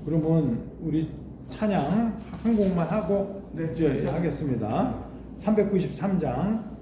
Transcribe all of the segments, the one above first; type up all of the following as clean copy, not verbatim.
그러면 우리 찬양 한 곡만 하고 네, 이제 하겠습니다. 393장.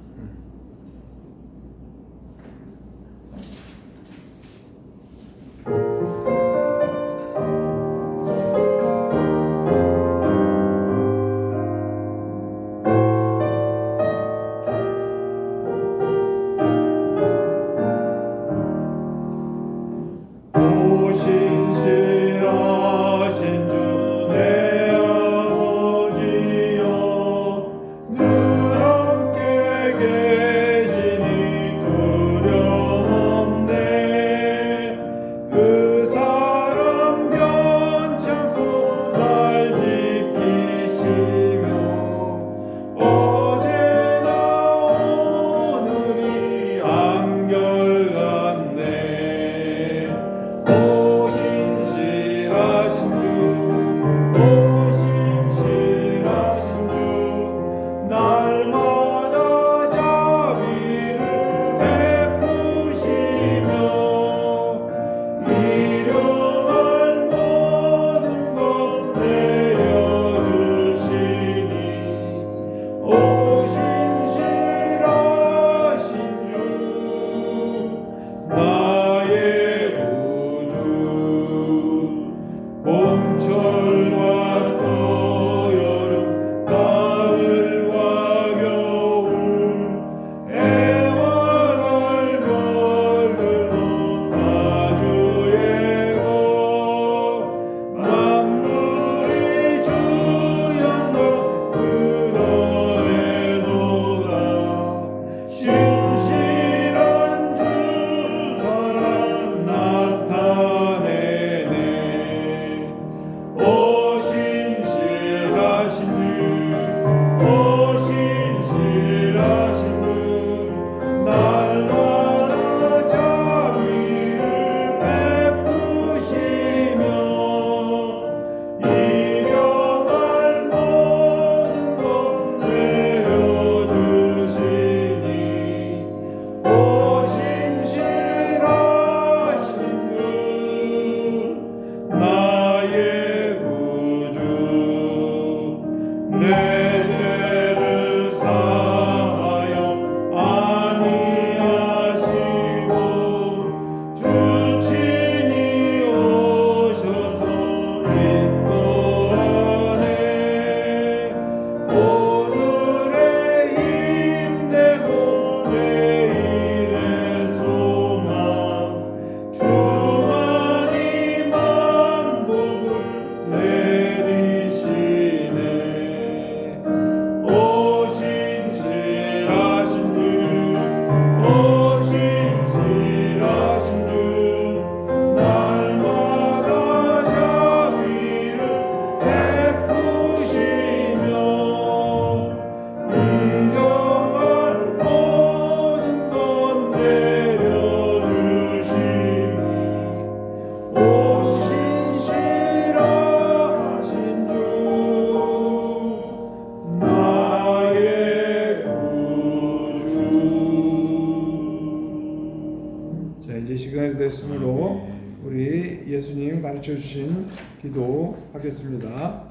됐으므로 우리 예수님 가르쳐 주신 기도하겠습니다.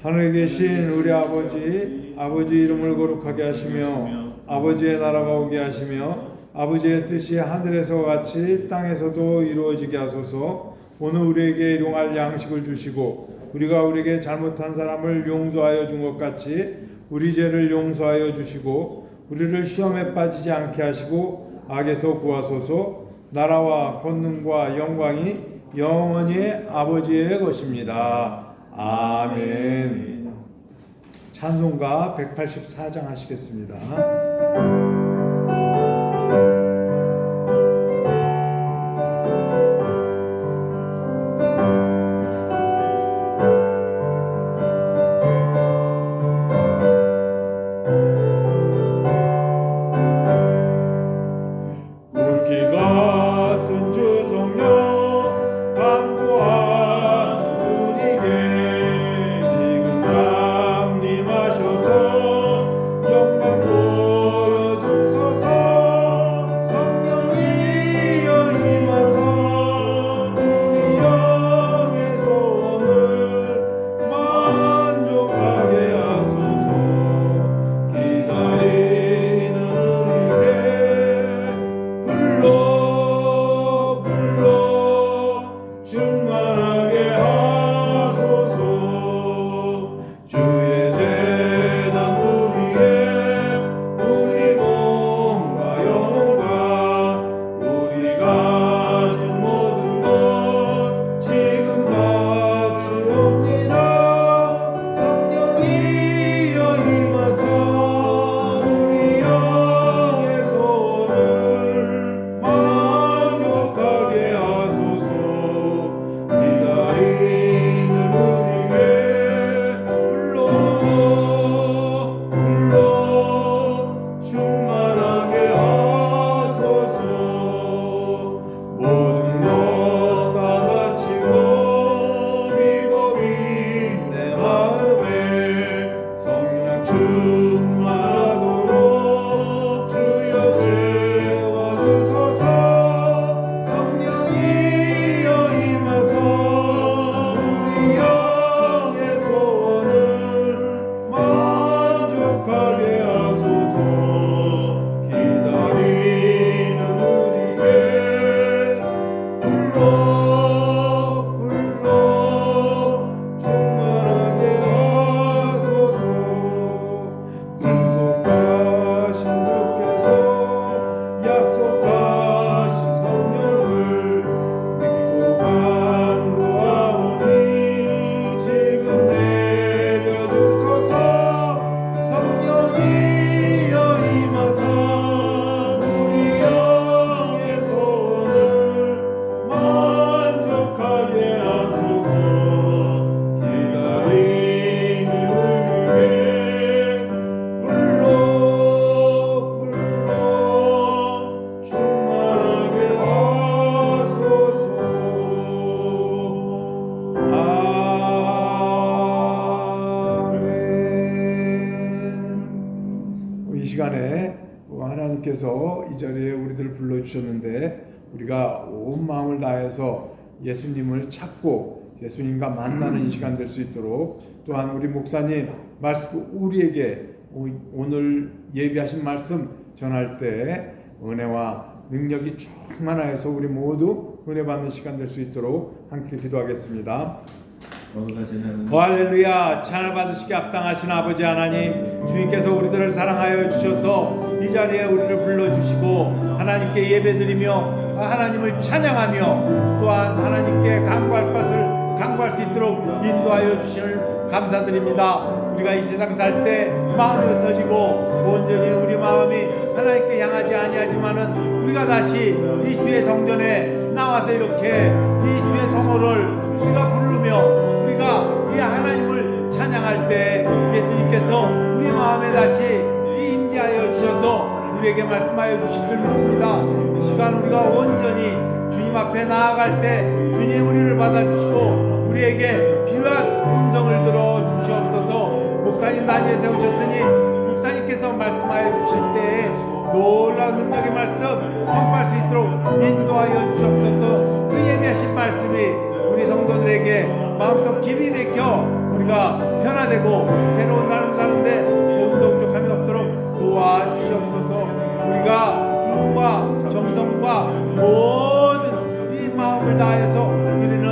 하늘에 계신 우리 아버지, 아버지 이름을 거룩하게 하시며 아버지의 나라가 오게 하시며 아버지의 뜻이 하늘에서 같이 땅에서도 이루어지게 하소서. 오늘 우리에게 일용할 양식을 주시고 우리가 우리에게 잘못한 사람을 용서하여 준 것 같이 우리 죄를 용서하여 주시고 우리를 시험에 빠지지 않게 하시고 악에서 구하소서. 나라와 권능과 영광이 영원히 아버지의 것입니다. 아멘. 찬송가 184장 하시겠습니다. 지금 강림하셔서 영광 하나님께서 이 자리에 우리들을 불러주셨는데 우리가 온 마음을 다해서 예수님을 찾고 예수님과 만나는 이 시간 될 수 있도록, 또한 우리 목사님 말씀 우리에게 오늘 예비하신 말씀 전할 때 은혜와 능력이 충만하여서 우리 모두 은혜 받는 시간 될 수 있도록 함께 기도하겠습니다. 할렐루야. 찬을 받으시기 합당하신 아버지 하나님, 주님께서 우리들을 사랑하여 주셔서 이 자리에 우리를 불러주시고 하나님께 예배드리며 하나님을 찬양하며 또한 하나님께 간구할 수 있도록 인도하여 주시를 감사드립니다. 우리가 이 세상 살 때 마음이 흩어지고 온전히 우리 마음이 하나님께 향하지 아니하지만은 우리가 다시 이 주의 성전에 나와서 이렇게 이 주의 성호를 우리가 부르며 우리가 이 하나님을 찬양할 때 예수님께서 우리 마음에 다시 임재하여 주셔서 우리에게 말씀하여 주실 줄 믿습니다. 이 시간 우리가 온전히 주님 앞에 나아갈 때 주님 우리를 받아주시고 우리에게 필요한 음성을 들어 주시옵소서. 목사님 단위에 세우셨으니 목사님께서 말씀하여 주실 때에 놀라운 능력의 말씀 선포할 수 있도록 인도하여 주옵소서. 그 예비하신 말씀이 우리 성도들에게 마음속 깊이 박혀 우리가 변화되고 새로운 삶을 사는데 조금도 부족함이 없도록 도와주시옵소서. 우리가 힘과 정성과 모든 이 마음을 다해서 드리는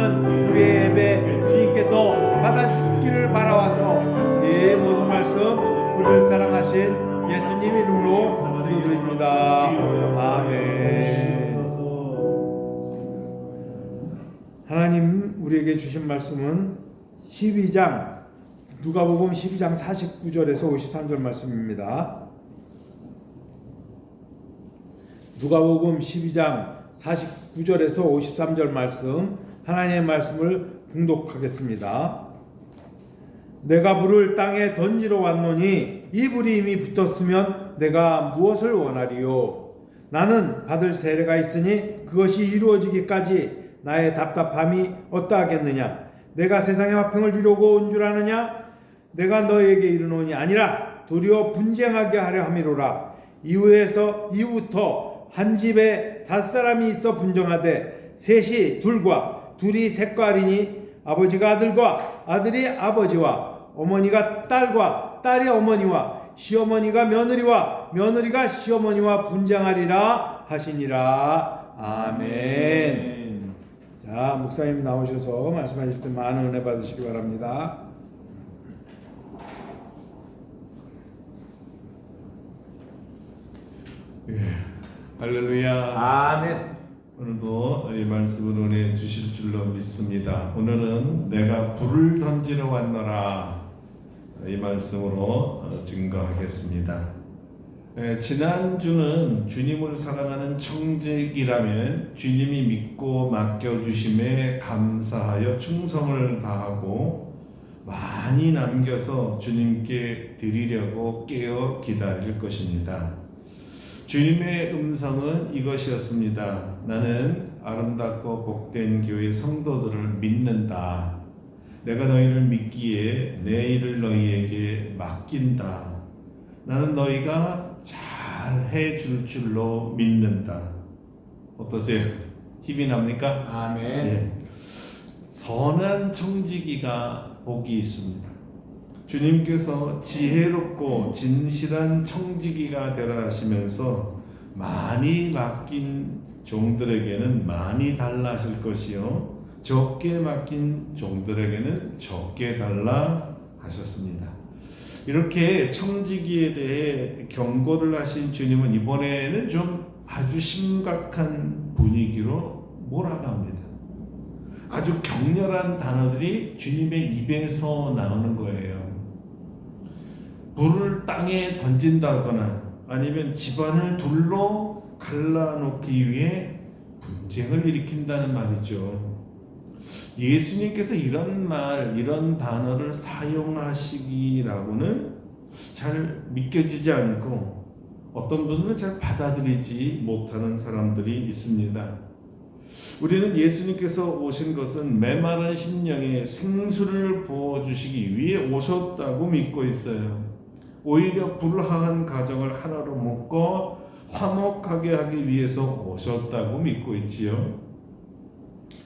우리의 예배 주님께서 받아주시기를 바라와서 이 모든 말씀 우리를 사랑하신 예수님 이름으로 기도드립니다. 아멘. 하나님 우리에게 주신 말씀은 12장 누가복음 12장 49절에서 53절 말씀입니다. 누가복음 12장 49절에서 53절 말씀, 하나님의 말씀을 봉독하겠습니다. 내가 불을 땅에 던지러 왔노니 이 불이 이미 붙었으면 내가 무엇을 원하리요? 나는 받을 세례가 있으니 그것이 이루어지기까지 나의 답답함이 어떠하겠느냐? 내가 세상에 화평을 주려고 온 줄 아느냐? 내가 너에게 이르노니 아니라 도리어 분쟁하게 하려 함이로라. 이후부터 한 집에 5사람이 있어 분쟁하되 셋이 둘과 둘이 셋과리니 아버지가 아들과 아들이 아버지와 어머니가 딸과 딸이 어머니와 시어머니가 며느리와 며느리가 시어머니와 분쟁하리라 하시니라. 아멘. 자, 목사님 나오셔서 말씀하실 때 많은 은혜 받으시기 바랍니다. 예, 할렐루야. 아멘. 오늘도 이 말씀을 은혜 주실 줄로 믿습니다. 오늘은 내가 불을 던지러 왔노라 이 말씀으로 증거하겠습니다. 지난주는 주님을 사랑하는 청직이라면 주님이 믿고 맡겨주심에 감사하여 충성을 다하고 많이 남겨서 주님께 드리려고 깨어 기다릴 것입니다. 주님의 음성은 이것이었습니다. 나는 아름답고 복된 교회 성도들을 믿는다. 내가 너희를 믿기에 내 일을 너희에게 맡긴다. 나는 너희가 잘 해줄 줄로 믿는다. 어떠세요? 힘이 납니까? 아멘. 예. 선한 청지기가 복이 있습니다. 주님께서 지혜롭고 진실한 청지기가 되라 하시면서 많이 맡긴 종들에게는 많이 달라 하실 것이요 적게 맡긴 종들에게는 적게 달라 하셨습니다. 이렇게 청지기에 대해 경고를 하신 주님은 이번에는 좀 아주 심각한 분위기로 몰아갑니다. 아주 격렬한 단어들이 주님의 입에서 나오는 거예요. 불을 땅에 던진다거나 아니면 집안을 둘로 갈라놓기 위해 분쟁을 일으킨다는 말이죠. 예수님께서 이런 단어를 사용하시기라고는 잘 믿겨지지 않고 어떤 분들은 잘 받아들이지 못하는 사람들이 있습니다. 우리는 예수님께서 오신 것은 메마른 심령에 생수를 부어주시기 위해 오셨다고 믿고 있어요. 오히려 불화한 가정을 하나로 묶어 화목하게 하기 위해서 오셨다고 믿고 있지요.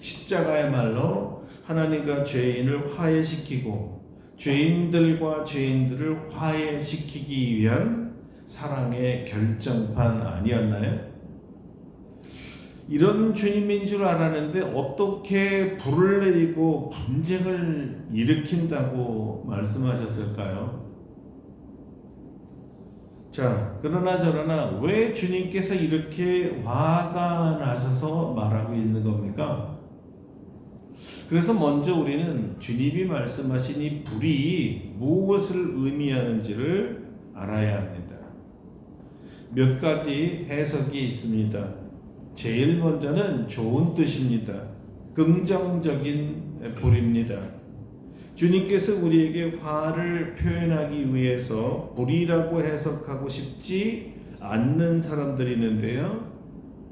십자가야말로 하나님과 죄인을 화해시키고 죄인들과 죄인들을 화해시키기 위한 사랑의 결정판 아니었나요? 이런 주님인 줄 알았는데 어떻게 불을 내리고 분쟁을 일으킨다고 말씀하셨을까요? 자, 그러나 저러나 왜 주님께서 이렇게 화가 나셔서 말하고 있는 겁니까? 그래서 먼저 우리는 주님이 말씀하신 이 불이 무엇을 의미하는지를 알아야 합니다. 몇 가지 해석이 있습니다. 제일 먼저는 좋은 뜻입니다. 긍정적인 불입니다. 주님께서 우리에게 화를 표현하기 위해서 불이라고 해석하고 싶지 않는 사람들이 있는데요.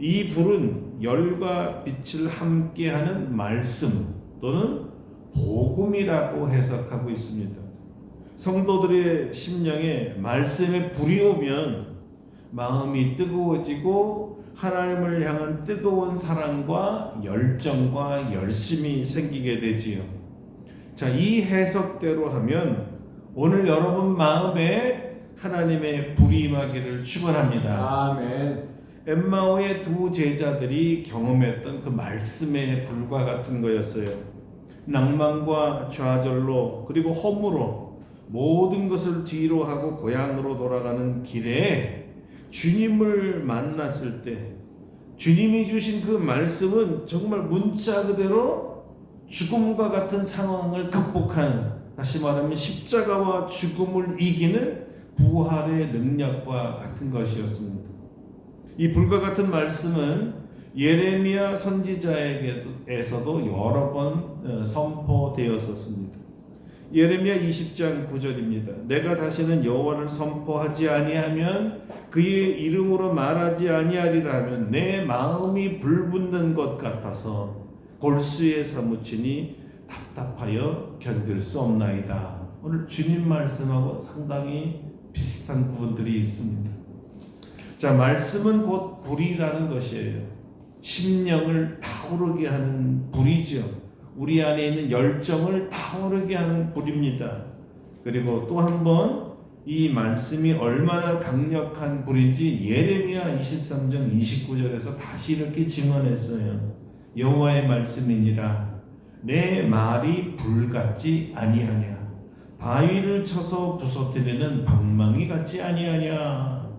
이 불은 열과 빛을 함께하는 말씀 또는 복음이라고 해석하고 있습니다. 성도들의 심령에 말씀의 불이 오면 마음이 뜨거워지고 하나님을 향한 뜨거운 사랑과 열정과 열심이 생기게 되지요. 자, 이 해석대로 하면 오늘 여러분 마음에 하나님의 불이 임하기를 축원합니다. 아멘. 엠마오의 두 제자들이 경험했던 그 말씀의 불과 같은 거였어요. 낭만과 좌절로 그리고 허무로 모든 것을 뒤로 하고 고향으로 돌아가는 길에 주님을 만났을 때 주님이 주신 그 말씀은 정말 문자 그대로 죽음과 같은 상황을 극복하는, 다시 말하면 십자가와 죽음을 이기는 부활의 능력과 같은 것이었습니다. 이 불과 같은 말씀은 예레미야 선지자에게서도 여러 번 선포되었었습니다. 예레미야 20장 9절입니다. 내가 다시는 여호와를 선포하지 아니하면 그의 이름으로 말하지 아니하리라 하면 내 마음이 불붙는 것 같아서 골수에 사무치니 답답하여 견딜 수 없나이다. 오늘 주님 말씀하고 상당히 비슷한 부분들이 있습니다. 자, 말씀은 곧 불이라는 것이에요. 심령을 타오르게 하는 불이죠. 우리 안에 있는 열정을 타오르게 하는 불입니다. 그리고 또 한 번 이 말씀이 얼마나 강력한 불인지 예레미야 23장 29절에서 다시 이렇게 증언했어요. 여호와의 말씀이니라 내 말이 불같지 아니하냐 바위를 쳐서 부서뜨리는 방망이 같지 아니하냐.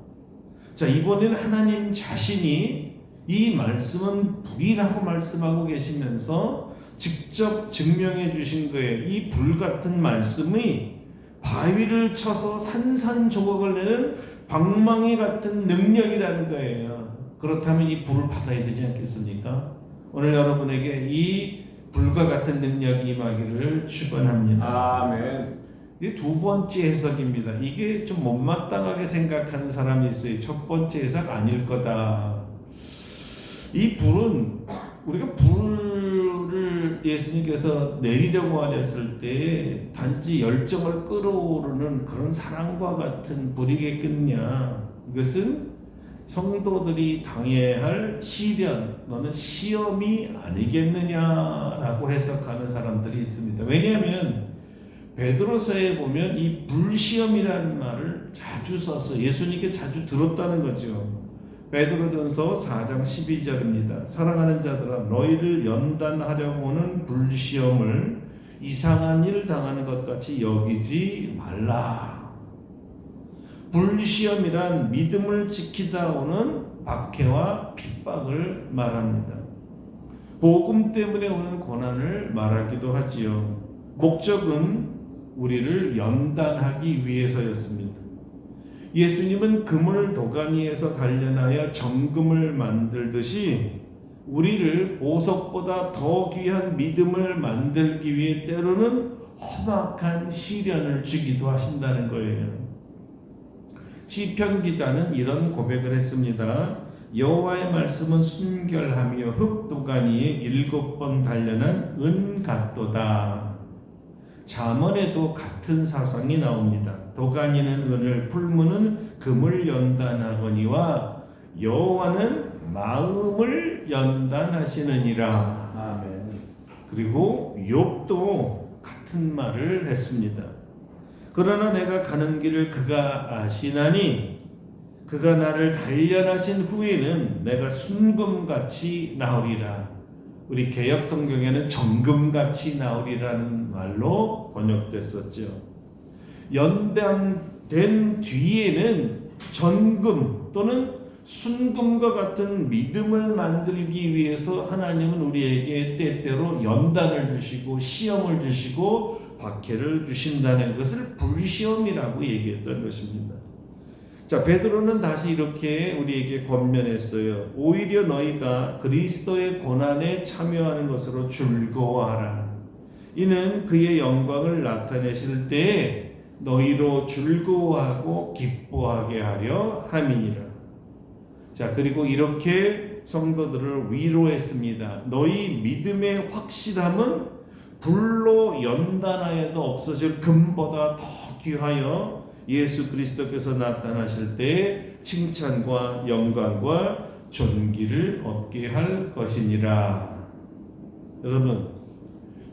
자, 이번에는 하나님 자신이 이 말씀은 불이라고 말씀하고 계시면서 직접 증명해 주신 거예요. 이 불같은 말씀이 바위를 쳐서 산산조각을 내는 방망이 같은 능력이라는 거예요. 그렇다면 이 불을 받아야 되지 않겠습니까? 오늘 여러분에게 이 불과 같은 능력이 임하기를 축원합니다. 아멘. 이 두 번째 해석입니다. 이게 좀 못마땅하게 생각하는 사람이 있어요. 첫 번째 해석 아닐 거다. 이 불은 우리가 불을 예수님께서 내리려고 하셨을 때 단지 열정을 끌어오르는 그런 사랑과 같은 불이겠느냐. 이것은 성도들이 당해야 할 시련 너는 시험이 아니겠느냐라고 해석하는 사람들이 있습니다. 왜냐하면 베드로서에 보면 이 불시험이라는 말을 자주 썼어요. 예수님께 자주 들었다는 거죠. 베드로전서 4장 12절입니다. 사랑하는 자들아 너희를 연단하려고 오는 불시험을 이상한 일 당하는 것 같이 여기지 말라. 불시험이란 믿음을 지키다 오는 박해와 핍박을 말합니다. 복음 때문에 오는 고난을 말하기도 하지요. 목적은 우리를 연단하기 위해서였습니다. 예수님은 그물 도가니에서 단련하여 정금을 만들듯이 우리를 보석보다 더 귀한 믿음을 만들기 위해 때로는 험악한 시련을 주기도 하신다는 거예요. 시편 기자는 이런 고백을 했습니다. 여호와의 말씀은 순결하며 흙도가니에 7번 단련한 은 같도다. 잠언에도 같은 사상이 나옵니다. 도가니는 은을, 풀무는 금을 연단하거니와 여호와는 마음을 연단하시느니라. 아멘. 그리고 욥도 같은 말을 했습니다. 그러나 내가 가는 길을 그가 아시나니 그가 나를 단련하신 후에는 내가 순금같이 나오리라. 우리 개역 성경에는 정금같이 나오리라는 말로 번역됐었죠. 연단된 뒤에는 전금 또는 순금과 같은 믿음을 만들기 위해서 하나님은 우리에게 때때로 연단을 주시고 시험을 주시고 박해를 주신다는 것을 불시험이라고 얘기했던 것입니다. 자, 베드로는 다시 이렇게 우리에게 권면했어요. 오히려 너희가 그리스도의 고난에 참여하는 것으로 즐거워하라. 이는 그의 영광을 나타내실 때에 너희로 즐거워하고 기뻐하게 하려 함이니라. 자, 그리고 이렇게 성도들을 위로했습니다. 너희 믿음의 확실함은 불로 연단하여도 없어질 금보다 더 귀하여 예수 그리스도께서 나타나실 때 칭찬과 영광과 존귀를 얻게 할 것이니라. 여러분,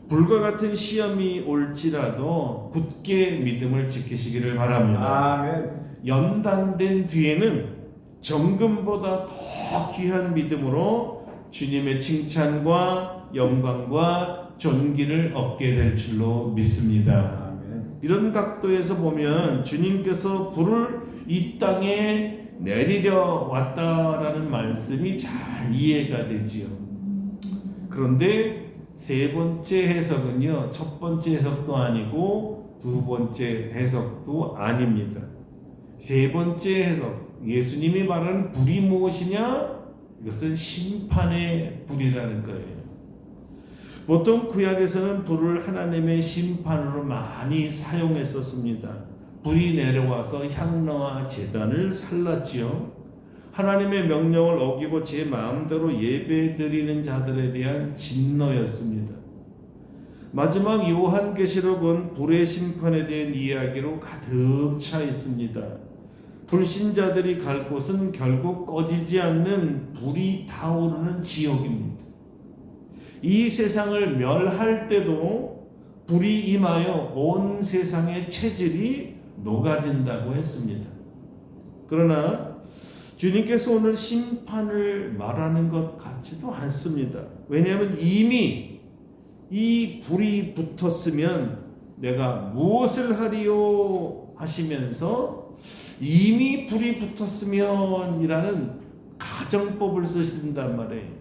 불과 같은 시험이 올지라도 굳게 믿음을 지키시기를 바랍니다. 아멘. 연단된 뒤에는 정금보다 더 귀한 믿음으로 주님의 칭찬과 영광과 존귀를 얻게 될 줄로 믿습니다. 아멘. 이런 각도에서 보면 주님께서 불을 이 땅에 내리려 왔다라는 말씀이 잘 이해가 되지요. 그런데 세 번째 해석은요, 첫 번째 해석도 아니고 두 번째 해석도 아닙니다. 세 번째 해석, 예수님이 말하는 불이 무엇이냐? 이것은 심판의 불이라는 거예요. 보통 구약에서는 불을 하나님의 심판으로 많이 사용했었습니다. 불이 내려와서 향로와 제단을 살랐지요. 하나님의 명령을 어기고 제 마음대로 예배드리는 자들에 대한 진노였습니다. 마지막 요한계시록은 불의 심판에 대한 이야기로 가득 차 있습니다. 불신자들이 갈 곳은 결국 꺼지지 않는 불이 타오르는 지옥입니다. 이 세상을 멸할 때도 불이 임하여 온 세상의 체질이 녹아진다고 했습니다. 그러나 주님께서 오늘 심판을 말하는 것 같지도 않습니다. 왜냐하면 이미 이 불이 붙었으면 내가 무엇을 하리요 하시면서 이미 불이 붙었으면 이라는 가정법을 쓰신단 말이에요.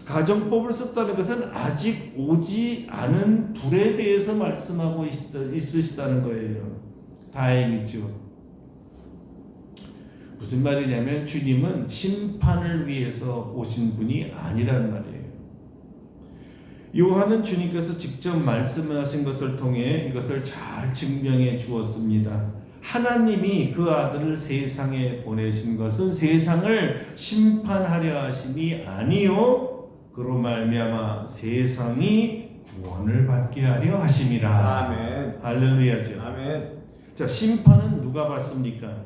가정법을 썼다는 것은 아직 오지 않은 불에 대해서 말씀하고 있으시다는 거예요. 다행이죠. 무슨 말이냐면 주님은 심판을 위해서 오신 분이 아니란 말이에요. 요한은 주님께서 직접 말씀하신 것을 통해 이것을 잘 증명해 주었습니다. 하나님이 그 아들을 세상에 보내신 것은 세상을 심판하려 하심이 아니요 그로 말미암아 세상이 구원을 받게 하려 하심이라. 아멘. 할렐루야죠. 아멘. 자, 심판은 누가 받습니까?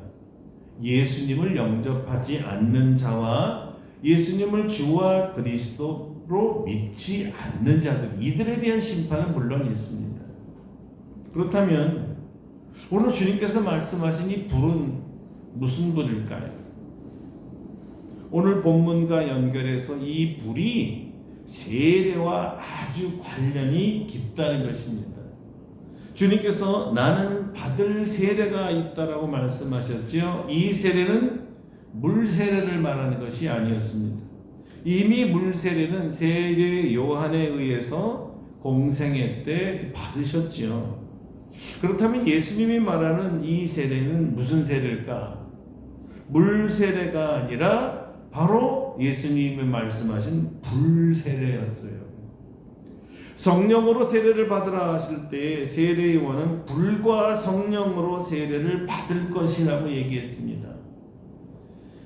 예수님을 영접하지 않는 자와 예수님을 주와 그리스도로 믿지 않는 자들, 이들에 대한 심판은 물론 있습니다. 그렇다면 오늘 주님께서 말씀하신 이 불은 무슨 불일까요? 오늘 본문과 연결해서 이 불이 세례와 아주 관련이 깊다는 것입니다. 주님께서 나는 받을 세례가 있다라고 말씀하셨죠. 이 세례는 물 세례를 말하는 것이 아니었습니다. 이미 물 세례는 세례 요한에 의해서 공생애 때 받으셨죠. 그렇다면 예수님이 말하는 이 세례는 무슨 세례일까? 물 세례가 아니라 바로 예수님이 말씀하신 불 세례였어요. 성령으로 세례를 받으라 하실 때 세례요한은 불과 성령으로 세례를 받을 것이라고 얘기했습니다.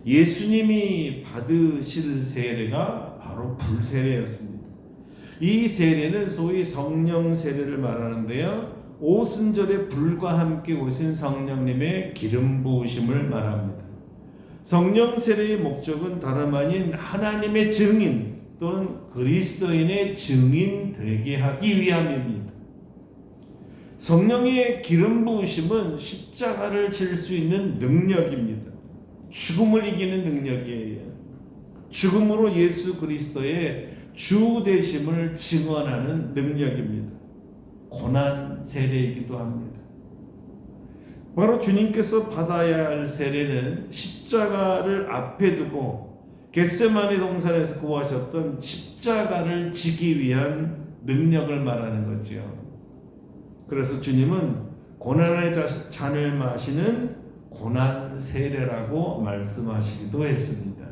예수님이 받으실 세례가 바로 불 세례였습니다. 이 세례는 소위 성령 세례를 말하는데요, 오순절에 불과 함께 오신 성령님의 기름 부으심을 말합니다. 성령 세례의 목적은 다름 아닌 하나님의 증인 또는 그리스도인의 증인 되게 하기 위함입니다. 성령의 기름 부으심은 십자가를 질 수 있는 능력입니다. 죽음을 이기는 능력이에요. 죽음으로 예수 그리스도의 주 되심을 증언하는 능력입니다. 고난 세례이기도 합니다. 바로 주님께서 받아야 할 세례는 십자가를 앞에 두고 겟세마네 동산에서 구하셨던 십자가를 지기 위한 능력을 말하는 거죠. 그래서 주님은 고난의 잔을 마시는 고난 세례라고 말씀하시기도 했습니다.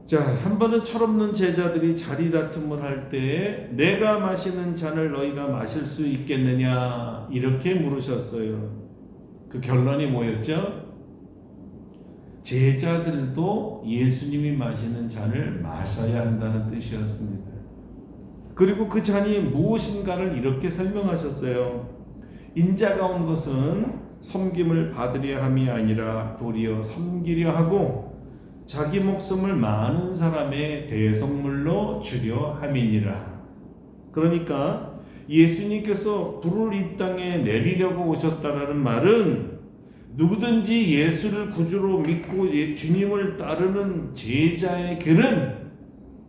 자, 한 번은 철없는 제자들이 자리 다툼을 할 때에 내가 마시는 잔을 너희가 마실 수 있겠느냐 이렇게 물으셨어요. 그 결론이 뭐였죠? 제자들도 예수님이 마시는 잔을 마셔야 한다는 뜻이었습니다. 그리고 그 잔이 무엇인가를 이렇게 설명하셨어요. 인자가 온 것은 섬김을 받으려 함이 아니라 도리어 섬기려 하고 자기 목숨을 많은 사람의 대속물로 주려 함이니라. 그러니까 예수님께서 불을 이 땅에 내리려고 오셨다라는 말은 누구든지 예수를 구주로 믿고 주님을 따르는 제자의 길은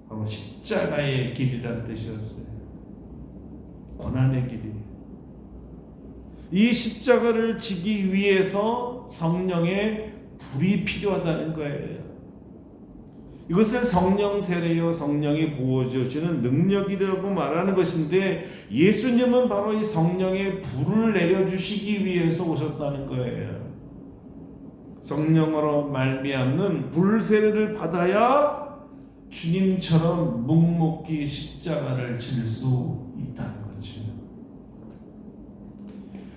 바로 십자가의 길이라는 뜻이었어요. 고난의 길이. 이 십자가를 지기 위해서 성령의 불이 필요하다는 거예요. 이것을 성령 세례요 성령이 부어주시는 능력이라고 말하는 것인데 예수님은 바로 이 성령의 불을 내려주시기 위해서 오셨다는 거예요. 성령으로 말미암는 불 세례를 받아야 주님처럼 묵묵히 십자가를 질 수 있다는 거죠.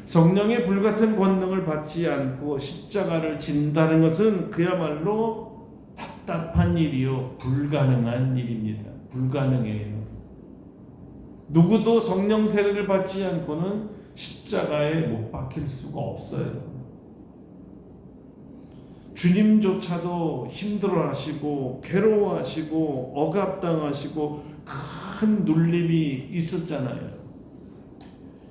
성령의 불같은 권능을 받지 않고 십자가를 진다는 것은 그야말로 답답한 일이요 불가능한 일입니다. 불가능해요. 누구도 성령 세례를 받지 않고는 십자가에 못 박힐 수가 없어요. 주님조차도 힘들어하시고 괴로워하시고 억압당하시고 큰 눌림이 있었잖아요.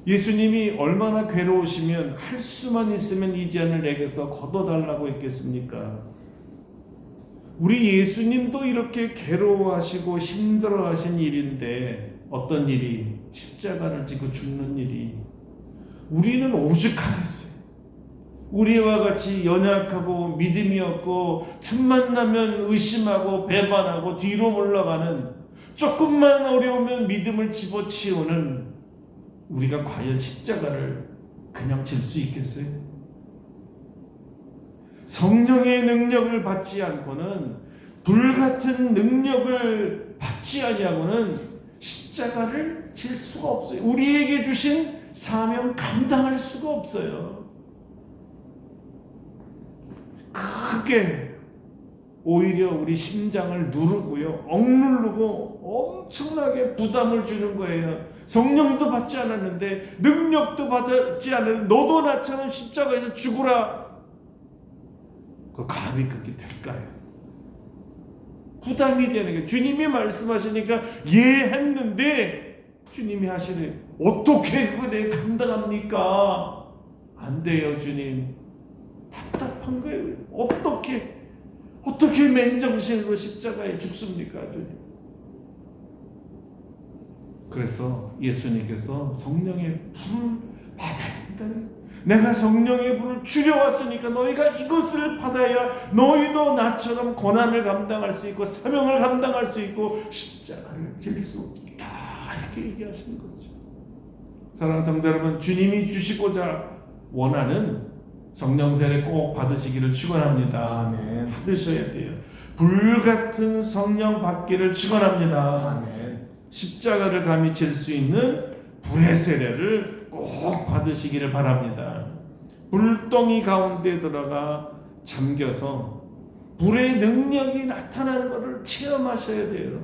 예수님이 얼마나 괴로우시면 할 수만 있으면 이 잔을 내게서 걷어달라고 했겠습니까? 우리 예수님도 이렇게 괴로워하시고 힘들어하신 일인데 어떤 일이? 십자가를 지고 죽는 일이. 우리는 오죽하겠어요. 우리와 같이 연약하고 믿음이 없고 틈만 나면 의심하고 배반하고 뒤로 물러가는 조금만 어려우면 믿음을 집어치우는 우리가 과연 십자가를 그냥 질 수 있겠어요? 성령의 능력을 받지 않고는 불같은 능력을 받지 아니하고는 십자가를 질 수가 없어요. 우리에게 주신 사명 감당할 수가 없어요. 크게 오히려 우리 심장을 누르고요, 억누르고 엄청나게 부담을 주는 거예요. 성령도 받지 않았는데 능력도 받지 않았는데 너도 나처럼 십자가에서 죽으라. 그 감히 그게 될까요? 부담이 되는 게 주님이 말씀하시니까 예 했는데 주님이 하시네. 어떻게 그걸 감당합니까? 안 돼요, 주님. 답답한 거예요. 어떻게 맨정신으로 십자가에 죽습니까, 주님? 그래서 예수님께서 성령의 불을 받아야 된다는, 내가 성령의 불을 줄여왔으니까 너희가 이것을 받아야 너희도 나처럼 고난을 감당할 수 있고 사명을 감당할 수 있고 십자가를 질 수 있다, 이렇게 얘기하시는 거죠. 사랑하는 성도 여러분, 주님이 주시고자 원하는 성령 세례 꼭 받으시기를 축원합니다. 아멘. 받으셔야 돼요. 불같은 성령 받기를 축원합니다. 아멘. 십자가를 감히 질 수 있는 불의 세례를 꼭 받으시기를 바랍니다. 불덩이 가운데 들어가 잠겨서 불의 능력이 나타나는 것을 체험하셔야 돼요.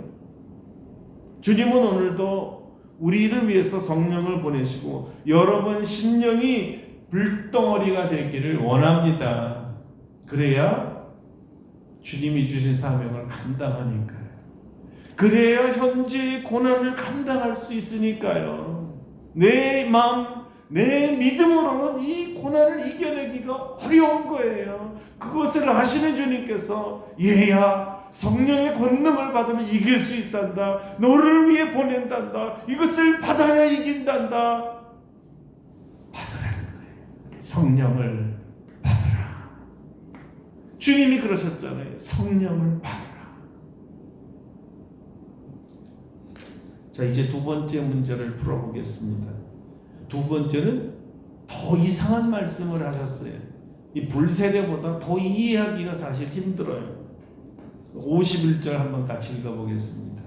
주님은 오늘도 우리를 위해서 성령을 보내시고 여러분 심령이 불덩어리가 되기를 원합니다. 그래야 주님이 주신 사명을 감당하니까요. 그래야 현재의 고난을 감당할 수 있으니까요. 내 마음, 내 믿음으로는 이 고난을 이겨내기가 어려운 거예요. 그것을 아시는 주님께서 얘야 성령의 권능을 받으면 이길 수 있단다. 너를 위해 보낸단다. 이것을 받아야 이긴단다. 받으라는 거예요. 성령을 받으라. 주님이 그러셨잖아요. 성령을 받으라. 자, 이제 두 번째 문제를 풀어보겠습니다. 두 번째는 더 이상한 말씀을 하셨어요. 이 불세례보다 더 이해하기가 사실 힘들어요. 51절 한번 같이 읽어보겠습니다.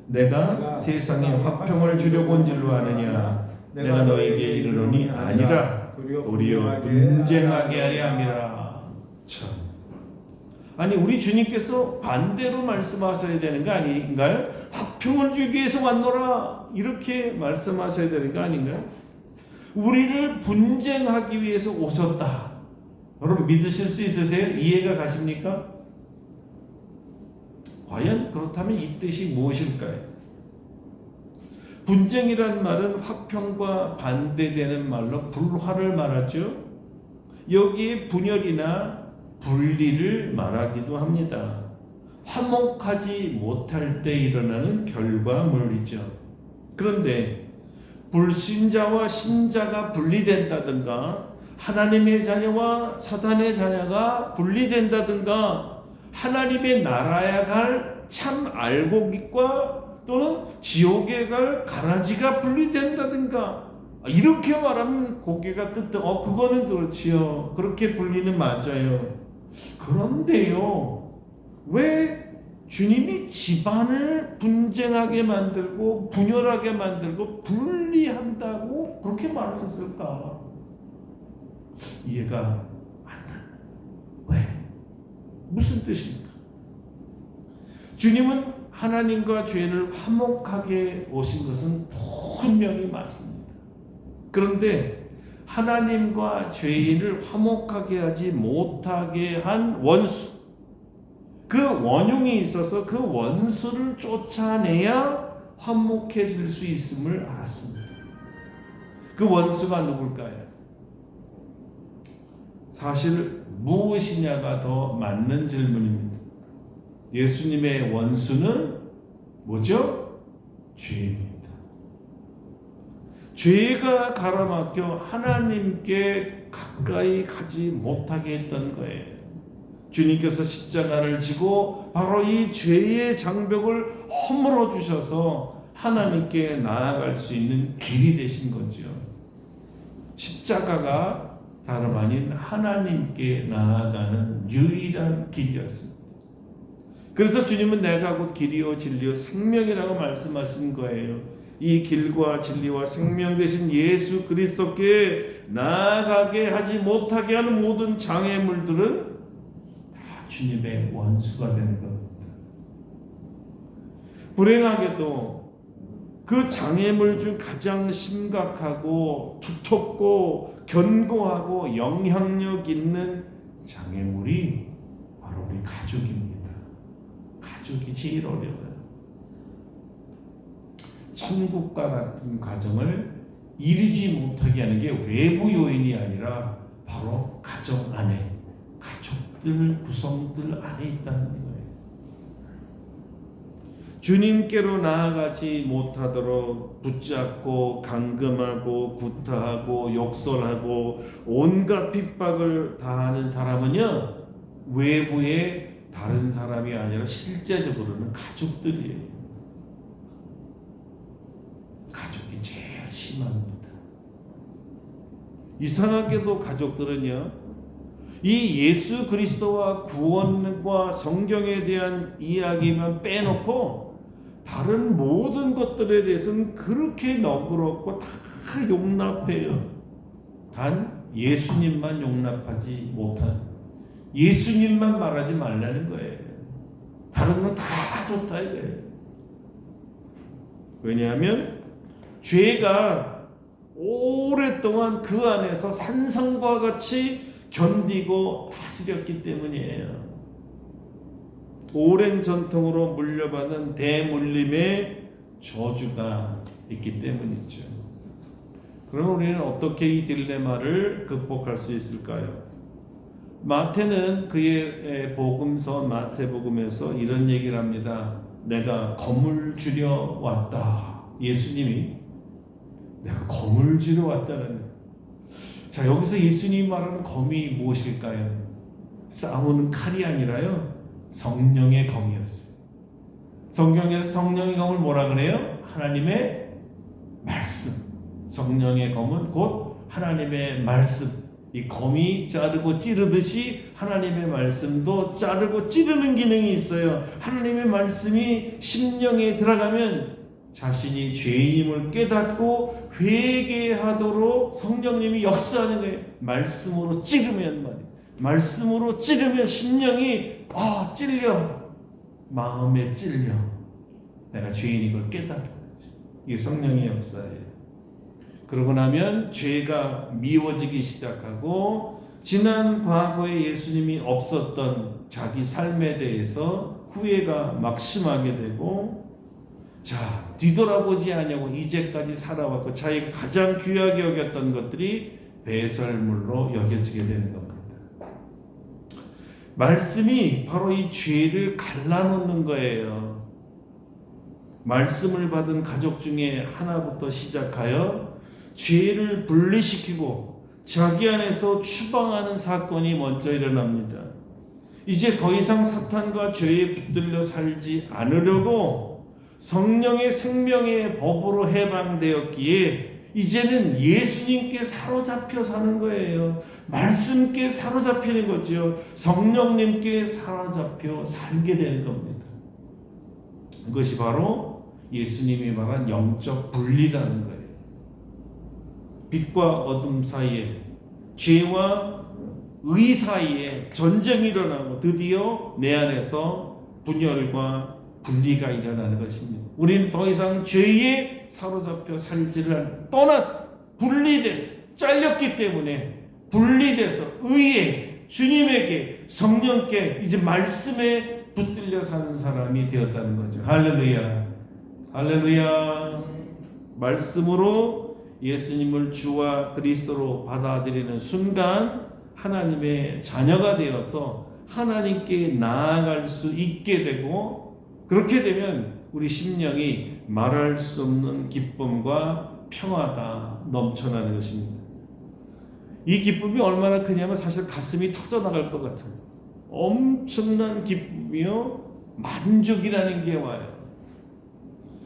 내가 세상에 화평을 주려고 온 줄로 아느냐? 내가 너에게 이르노니 아니라 도리어 분쟁하게 하려 함이라. 참. 아니, 우리 주님께서 반대로 말씀하셔야 되는 거 아닌가요? 화평을 주기 위해서 왔노라 이렇게 말씀하셔야 되는 거 아닌가요? 우리를 분쟁하기 위해서 오셨다. 여러분 믿으실 수 있으세요? 이해가 가십니까? 과연 그렇다면 이 뜻이 무엇일까요? 분쟁이란 말은 화평과 반대되는 말로 불화를 말하죠. 여기에 분열이나 분리를 말하기도 합니다. 화목하지 못할 때 일어나는 결과물이죠. 그런데 불신자와 신자가 분리된다든가 하나님의 자녀와 사단의 자녀가 분리된다든가 하나님의 나라에 갈 참 알곡과 또는 지옥에 갈 가라지가 분리된다든가 이렇게 말하면 고개가 끄덕 그거는 그렇지요. 그렇게 분리는 맞아요. 그런데요, 왜 주님이 집안을 분쟁하게 만들고 분열하게 만들고 분리한다고 그렇게 말하셨을까? 이해가 안 나. 왜? 무슨 뜻입니까? 주님은 하나님과 죄인을 화목하게 오신 것은 분명히 맞습니다. 그런데 하나님과 죄인을 화목하게 하지 못하게 한 원수, 그 원흉이 있어서 그 원수를 쫓아내야 화목해질 수 있음을 알았습니다. 그 원수가 누굴까요? 사실 무엇이냐가 더 맞는 질문입니다. 예수님의 원수는 뭐죠? 죄입니다. 죄가 가로막혀 하나님께 가까이 가지 못하게 했던 거예요. 주님께서 십자가를 지고 바로 이 죄의 장벽을 허물어 주셔서 하나님께 나아갈 수 있는 길이 되신 거죠. 십자가가 다름 아닌 하나님께 나아가는 유일한 길이었습니다. 그래서 주님은 내가 곧 길이요 진리요 생명이라고 말씀하신 거예요. 이 길과 진리와 생명 되신 예수 그리스도께 나아가게 하지 못하게 하는 모든 장애물들은 다 주님의 원수가 되는 겁니다. 불행하게도 그 장애물 중 가장 심각하고 두텁고 견고하고 영향력 있는 장애물이 바로 우리 가족입니다. 가족이 제일 어려워요. 천국과 같은 가정을 이루지 못하게 하는 게 외부 요인이 아니라 바로 가정 안에, 가족들 구성들 안에 있다는 거예요. 주님께로 나아가지 못하도록 붙잡고 감금하고 구타하고 욕설하고 온갖 핍박을 당하는 사람은요, 외부의 다른 사람이 아니라 실제적으로는 가족들이에요. 가족이 제일 심합니다. 이상하게도 가족들은요, 이 예수 그리스도와 구원과 성경에 대한 이야기만 빼놓고 다른 모든 것들에 대해서는 그렇게 너그럽고 다 용납해요. 단 예수님만 용납하지 못한, 예수님만 말하지 말라는 거예요. 다른 건 다 좋다 이거예요. 왜냐하면 죄가 오랫동안 그 안에서 산성과 같이 견디고 다스렸기 때문이에요. 오랜 전통으로 물려받은 대물림의 저주가 있기 때문이죠. 그럼 우리는 어떻게 이 딜레마를 극복할 수 있을까요? 마태는 그의 복음서 마태복음에서 이런 얘기를 합니다. 내가 검을 주려 왔다. 예수님이 내가 검을 주려 왔다는. 자, 여기서 예수님이 말하는 검이 무엇일까요? 싸우는 칼이 아니라요, 성령의 검이었어요. 성경에서 성령의 검을 뭐라 그래요? 하나님의 말씀. 성령의 검은 곧 하나님의 말씀. 이 검이 자르고 찌르듯이 하나님의 말씀도 자르고 찌르는 기능이 있어요. 하나님의 말씀이 심령에 들어가면 자신이 죄인임을 깨닫고 회개하도록 성령님이 역사하는 거예요. 말씀으로 찌르면 말이에요. 말씀으로 찌르면 심령이 찔려. 마음에 찔려. 내가 죄인인 걸 깨닫는 거지. 이게 성령의 역사예요. 그러고 나면 죄가 미워지기 시작하고 지난 과거에 예수님이 없었던 자기 삶에 대해서 후회가 막심하게 되고, 자, 뒤돌아보지 않냐고 이제까지 살아왔고 자기가 가장 귀하게 여겼던 것들이 배설물로 여겨지게 되는 겁니다. 말씀이 바로 이 죄를 갈라놓는 거예요. 말씀을 받은 가족 중에 하나부터 시작하여 죄를 분리시키고 자기 안에서 추방하는 사건이 먼저 일어납니다. 이제 더 이상 사탄과 죄에 붙들려 살지 않으려고 성령의 생명의 법으로 해방되었기에 이제는 예수님께 사로잡혀 사는 거예요. 말씀께 사로잡히는 거죠. 성령님께 사로잡혀 살게 되는 겁니다. 그것이 바로 예수님이 말한 영적 분리라는 거예요. 빛과 어둠 사이에, 죄와 의 사이에 전쟁이 일어나고 드디어 내 안에서 분열과 분리가 일어나는 것입니다. 우리는 더 이상 죄에 사로잡혀 살지를 떠났어. 분리돼서 잘렸기 때문에 분리돼서 의에, 주님에게, 성령께, 이제 말씀에 붙들려 사는 사람이 되었다는 거죠. 할렐루야. 할렐루야. 말씀으로 예수님을 주와 그리스도로 받아들이는 순간 하나님의 자녀가 되어서 하나님께 나아갈 수 있게 되고, 그렇게 되면 우리 심령이 말할 수 없는 기쁨과 평화가 넘쳐나는 것입니다. 이 기쁨이 얼마나 크냐면 사실 가슴이 터져나갈 것 같은 엄청난 기쁨이요, 만족이라는 게 와요.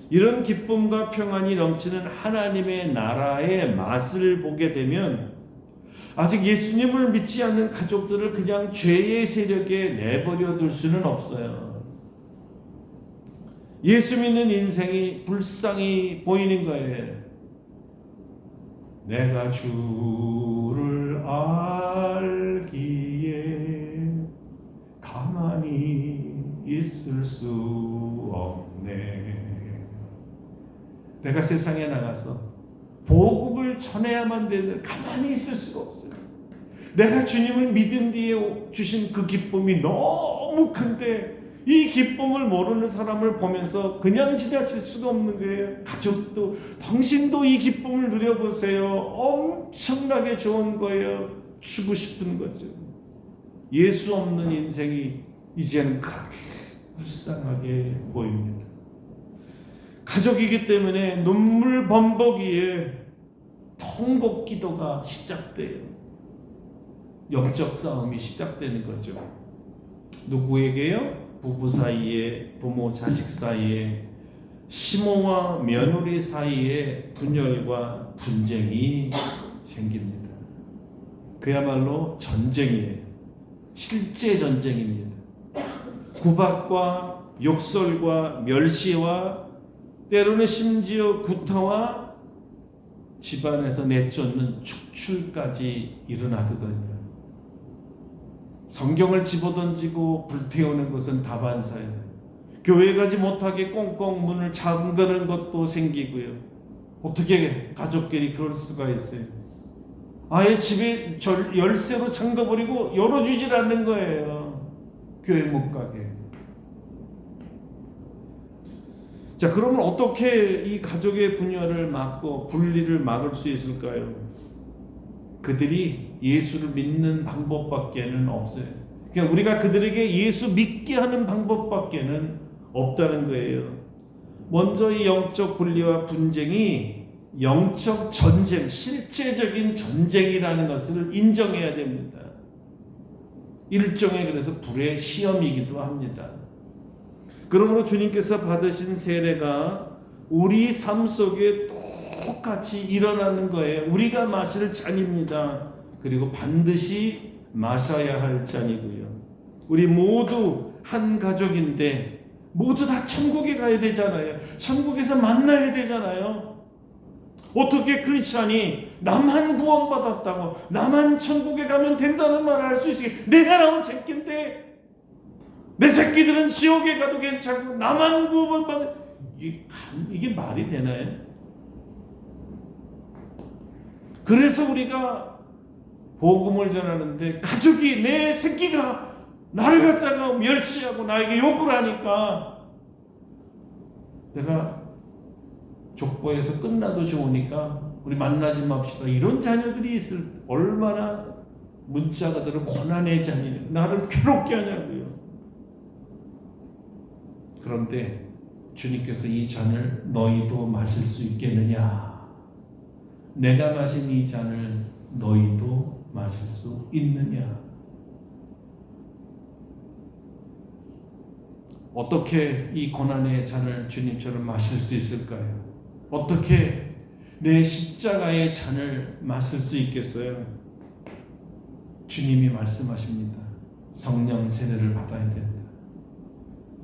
이런 기쁨과 평안이 넘치는 하나님의 나라의 맛을 보게 되면 아직 예수님을 믿지 않는 가족들을 그냥 죄의 세력에 내버려 둘 수는 없어요. 예수 믿는 인생이 불쌍히 보이는 거예요. 내가 주를 알기에 가만히 있을 수 없네. 내가 세상에 나가서 복음을 전해야만 되는, 가만히 있을 수가 없어요. 내가 주님을 믿은 뒤에 주신 그 기쁨이 너무 큰데 이 기쁨을 모르는 사람을 보면서 그냥 지나칠 수가 없는 거예요. 가족도, 당신도 이 기쁨을 누려보세요. 엄청나게 좋은 거예요. 주고 싶은 거죠. 예수 없는 인생이 이제는 그렇게 불쌍하게 보입니다. 가족이기 때문에 눈물 범벅이에 통곡 기도가 시작돼요. 영적 싸움이 시작되는 거죠. 누구에게요? 부부 사이에, 부모 자식 사이에, 시모와 며느리 사이에 분열과 분쟁이 생깁니다. 그야말로 전쟁이에요. 실제 전쟁입니다. 구박과 욕설과 멸시와 때로는 심지어 구타와 집안에서 내쫓는 축출까지 일어나거든요. 성경을 집어던지고 불태우는 것은 다반사예요. 교회 가지 못하게 꽁꽁 문을 잠그는 것도 생기고요. 어떻게 가족끼리 그럴 수가 있어요? 아예 집에 열쇠로 잠가버리고 열어주질 않는 거예요. 교회 못 가게. 자, 그러면 어떻게 이 가족의 분열을 막고 분리를 막을 수 있을까요? 그들이 예수를 믿는 방법밖에는 없어요. 그냥 우리가 그들에게 예수 믿게 하는 방법밖에는 없다는 거예요. 먼저 이 영적 분리와 분쟁이 영적 전쟁, 실제적인 전쟁이라는 것을 인정해야 됩니다. 일종의 그래서 불의 시험이기도 합니다. 그러므로 주님께서 받으신 세례가 우리 삶 속에 똑같이 일어나는 거예요. 우리가 마실 잔입니다. 그리고 반드시 마셔야 할 잔이고요. 우리 모두 한 가족인데 모두 다 천국에 가야 되잖아요. 천국에서 만나야 되잖아요. 어떻게 크리스찬이 나만 구원받았다고 나만 천국에 가면 된다는 말을 할 수 있을까? 내가 낳은 새끼인데 내 새끼들은 지옥에 가도 괜찮고 나만 구원받은 이게 말이 되나요? 그래서 우리가 복음을 전하는데 가족이 내 새끼가 나를 갖다가 멸시하고 나에게 욕을 하니까 내가 족보에서 끝나도 좋으니까 우리 만나지 맙시다. 이런 자녀들이 있을 얼마나 문자가 들어 고난의 잔이 나를 괴롭게 하냐고요. 그런데 주님께서 이 잔을 너희도 마실 수 있겠느냐? 내가 마신 이 잔을 너희도 마실 수 있느냐? 어떻게 이 고난의 잔을 주님처럼 마실 수 있을까요? 어떻게 내 십자가의 잔을 마실 수 있겠어요? 주님이 말씀하십니다. 성령 세례를 받아야 된다.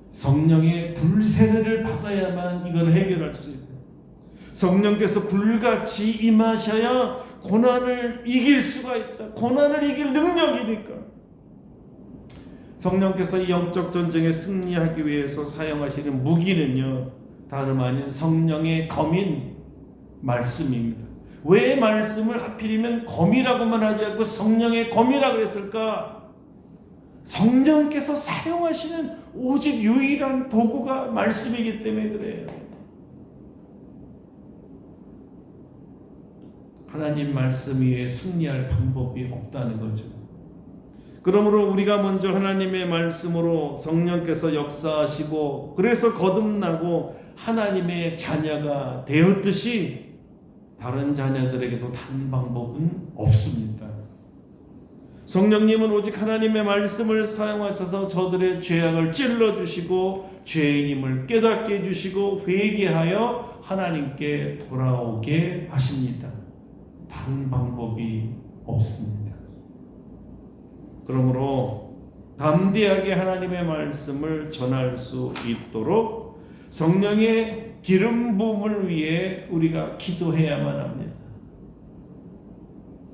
성령의 불세례를 받아야만 이걸 해결할 수 있다. 성령께서 불같이 임하셔야 고난을 이길 수가 있다. 고난을 이길 능력이니까. 성령께서 이 영적 전쟁에 승리하기 위해서 사용하시는 무기는요, 다름 아닌 성령의 검인 말씀입니다. 왜 말씀을 하필이면 검이라고만 하지 않고 성령의 검이라고 했을까? 성령께서 사용하시는 오직 유일한 도구가 말씀이기 때문에 그래요. 하나님 말씀 위에 승리할 방법이 없다는 거죠. 그러므로 우리가 먼저 하나님의 말씀으로 성령께서 역사하시고 그래서 거듭나고 하나님의 자녀가 되었듯이 다른 자녀들에게도 다른 방법은 없습니다. 성령님은 오직 하나님의 말씀을 사용하셔서 저들의 죄악을 찔러주시고 죄인임을 깨닫게 해주시고 회개하여 하나님께 돌아오게 하십니다. 다른 방법이 없습니다. 그러므로 담대하게 하나님의 말씀을 전할 수 있도록 성령의 기름 부음을 위해 우리가 기도해야만 합니다.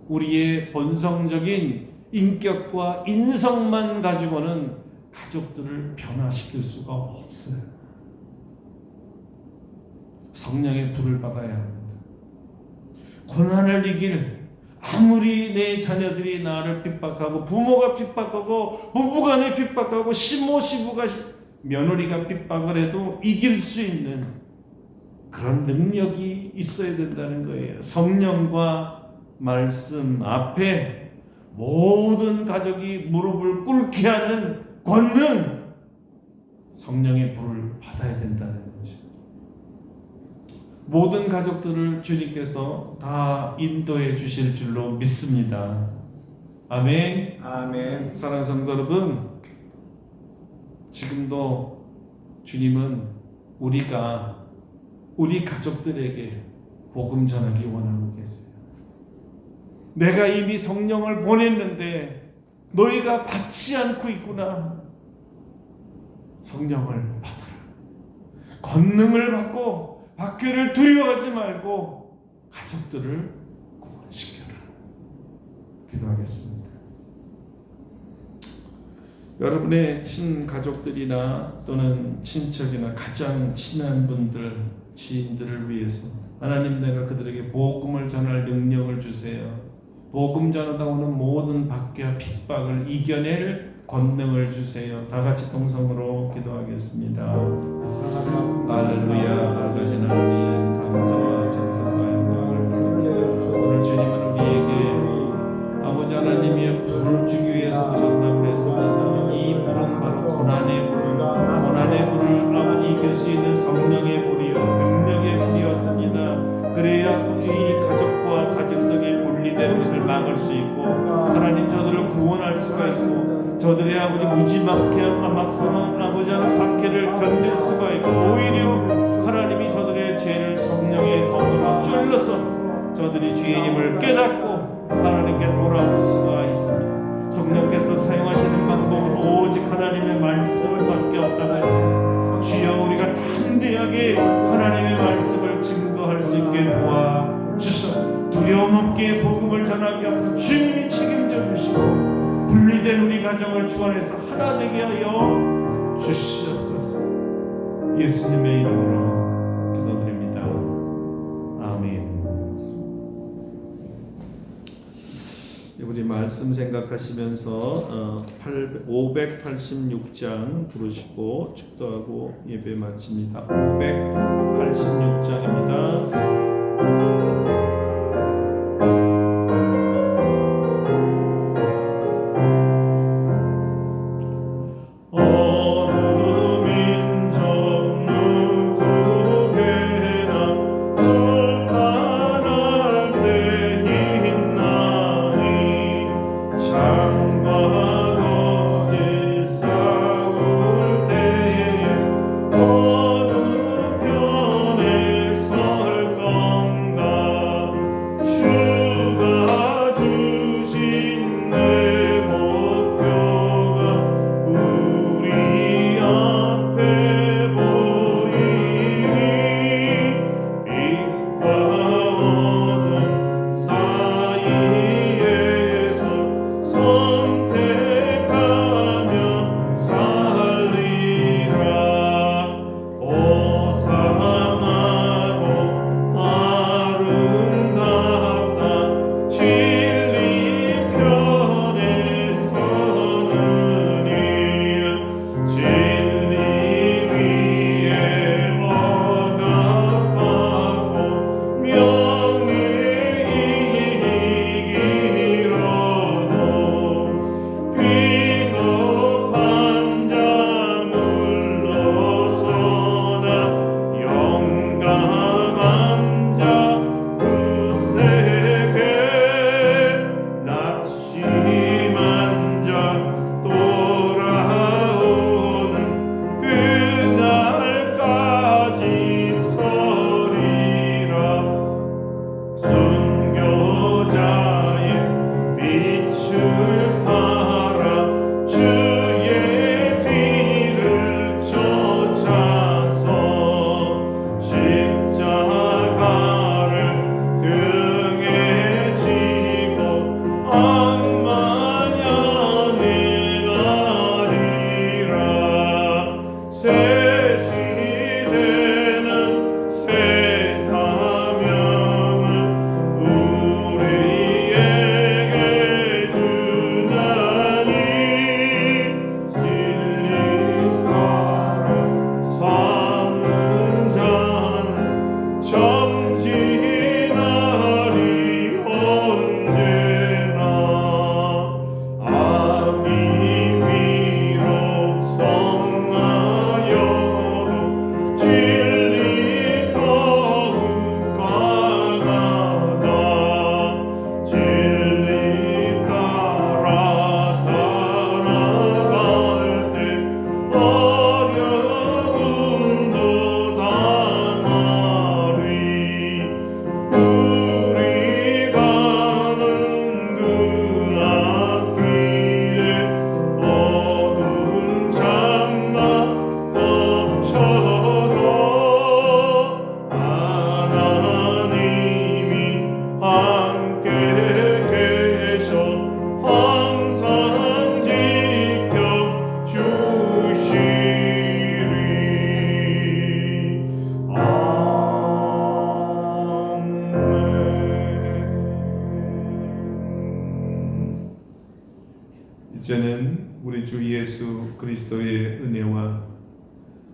우리의 본성적인 인격과 인성만 가지고는 가족들을 변화시킬 수가 없어요. 성령의 불을 받아야 합니다. 고난을 이길 아무리 내 자녀들이 나를 핍박하고 부모가 핍박하고 부부간에 핍박하고 시모 시부가 며느리가 핍박을 해도 이길 수 있는 그런 능력이 있어야 된다는 거예요. 성령과 말씀 앞에 모든 가족이 무릎을 꿇게 하는 권능, 성령의 불을 받아야 된다는 거죠. 모든 가족들을 주님께서 다 인도해 주실 줄로 믿습니다. 아멘. 아멘. 사랑하는 성도 여러분, 지금도 주님은 우리가 우리 가족들에게 복음 전하기 원하고 계세요. 내가 이미 성령을 보냈는데 너희가 받지 않고 있구나. 성령을 받아라. 권능을 받고 박해를 두려워하지 말고 가족들을 구원시켜라. 기도하겠습니다. 여러분의 친가족들이나 또는 친척이나 가장 친한 분들, 지인들을 위해서 하나님 내가 그들에게 복음을 전할 능력을 주세요. 복음 전하다 오는 모든 박해와 핍박을 이겨낼 권능을 주세요. 다 같이 동성으로 기도하겠습니다. 할렐루야. 아버지 하나님, 감사와 찬송과 영광을 돌립니다. 오늘 주님은 우리에게 아버지 하나님의 불을 주기 위해서 오셨다고 그랬습니다. 이 불은 바로 고난의 불, 고난의 불을 아버지 이길 수 있는 성령의 불이요 능력의 불이었습니다. 그래야 이 가족과 가족 속에 분리되는 것을 막을 수 있고, 하나님 저들을 구원할 수가 있고, 저들의 아버지 무지막지한 막성한 아버지 하나님 박해를 견딜 수가 있고, 오히려 하나님이 저들의 죄를 성령의 검으로 찔러서 저들이 죄인임을 깨닫고 하나님께 돌아올 수가 있습니다. 성령께서 사용하시는 방법은 오직 하나님의 말씀을 밖에 없다고 했습니다. 주여 우리가 담대하게 하나님의 말씀을 증거할 수 있게 도와주셔. 두려움 없게 복음을 전하게 하셔서 주님이 책임져 주시고, 분리된 우리 가정을 주안에서 하나 되게 하여 주시옵소서. 예수님의 이름으로 기도드립니다. 아멘. 우리 말씀 생각하시면서 586장 부르시고 축도하고 예배 마칩니다. 586장입니다. 어느 편에 주 예수 그리스도의 은혜와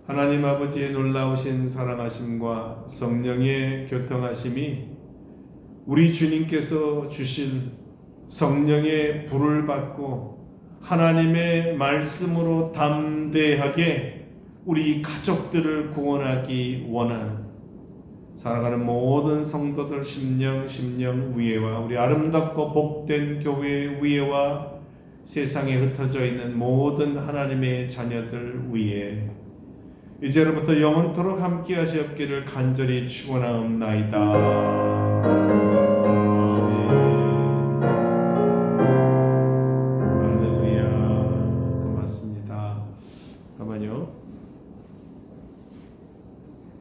하나님 아버지의 놀라우신 사랑하심과 성령의 교통하심이 우리 주님께서 주신 성령의 불을 받고 하나님의 말씀으로 담대하게 우리 가족들을 구원하기 원하는 사랑하는 모든 성도들 심령 위에와 우리 아름답고 복된 교회 위에와 세상에 흩어져 있는 모든 하나님의 자녀들 위에 이제로부터 영원토록 함께 하시옵기를 간절히 축원하옵나이다. 아멘. 할렐루야. 고맙습니다. 잠깐만요.